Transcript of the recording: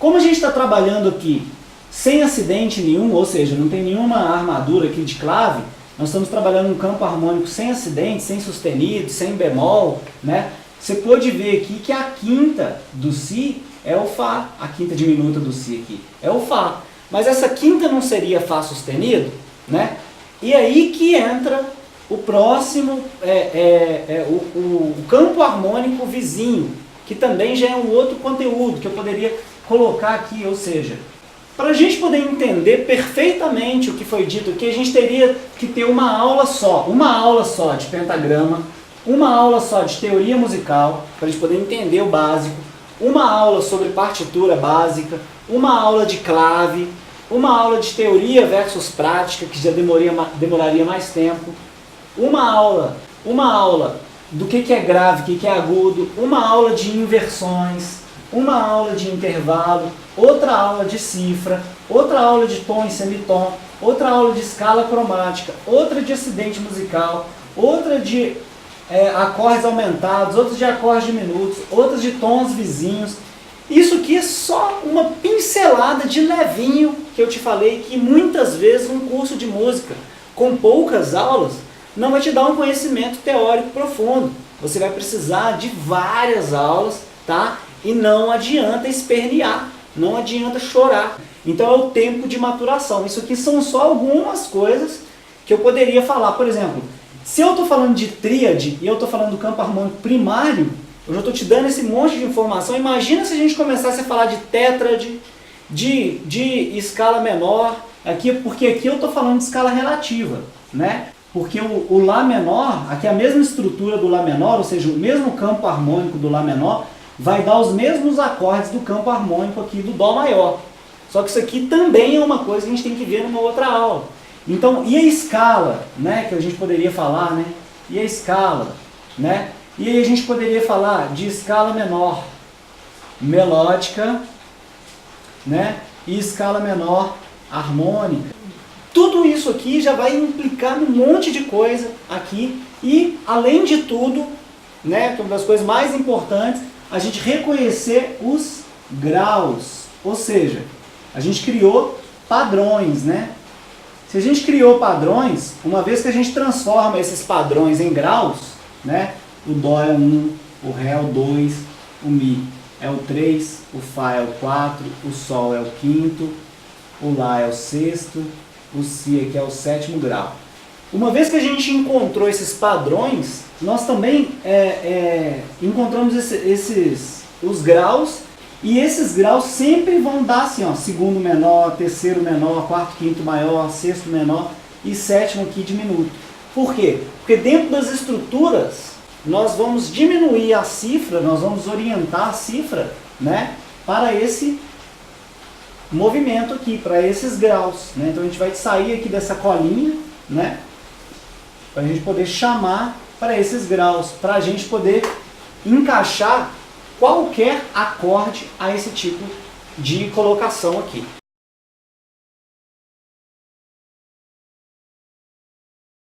Como a gente está trabalhando aqui sem acidente nenhum, ou seja, não tem nenhuma armadura aqui de clave, nós estamos trabalhando um campo harmônico sem acidente, sem sustenido, sem bemol, né? Você pode ver aqui que a quinta do Si é o Fá, a quinta diminuta do Si aqui é o Fá. Mas essa quinta não seria Fá sustenido, né? E aí que entra o próximo, o campo harmônico vizinho, que também já é um outro conteúdo que eu poderia colocar aqui, ou seja, para a gente poder entender perfeitamente o que foi dito aqui, a gente teria que ter uma aula só de pentagrama, uma aula só de teoria musical, para a gente poder entender o básico, uma aula sobre partitura básica, uma aula de clave, uma aula de teoria versus prática, que já demoraria mais tempo, uma aula do que é grave, o que é agudo, uma aula de inversões, uma aula de intervalo, outra aula de cifra, outra aula de tom e semitom, outra aula de escala cromática, outra de acidente musical, outra de acordes aumentados, outras de acordes diminutos, outras de tons vizinhos. Isso aqui é só uma pincelada de levinho que eu te falei que muitas vezes um curso de música com poucas aulas não vai te dar um conhecimento teórico profundo. Você vai precisar de várias aulas, tá? E não adianta espernear, não adianta chorar. Então é o tempo de maturação. Isso aqui são só algumas coisas que eu poderia falar. Por exemplo, se eu estou falando de tríade e eu estou falando do campo harmônico primário, eu já estou te dando esse monte de informação. Imagina se a gente começasse a falar de tétrade, de escala menor, aqui, porque aqui eu estou falando de escala relativa, né? Porque o Lá menor, aqui é a mesma estrutura do Lá menor, ou seja, o mesmo campo harmônico do Lá menor, vai dar os mesmos acordes do campo harmônico aqui do Dó maior. Só que isso aqui também é uma coisa que a gente tem que ver numa outra aula. Então, e a escala, né, que a gente poderia falar, né? E a escala, né? E aí a gente poderia falar de escala menor melódica, né? E escala menor harmônica. Tudo isso aqui já vai implicar num monte de coisa aqui. E, além de tudo, né, que é uma das coisas mais importantes, a gente reconhecer os graus. Ou seja, a gente criou padrões, né? Se a gente criou padrões, uma vez que a gente transforma esses padrões em graus, né? O Dó é o 1, o Ré é o 2, o Mi é o 3, o Fá é o 4, o Sol é o 5º, o Lá é o 6º, o Si aqui é o 7º grau. Uma vez que a gente encontrou esses padrões, nós também encontramos os graus, e esses graus sempre vão dar assim, ó, segundo menor, terceiro menor, quarto, quinto maior, sexto menor e sétimo aqui diminuto. Por quê? Porque dentro das estruturas nós vamos diminuir a cifra, nós vamos orientar a cifra, né, para esse movimento aqui, para esses graus, né? Então a gente vai sair aqui dessa colinha, né, para a gente poder chamar para esses graus, para a gente poder encaixar qualquer acorde a esse tipo de colocação aqui.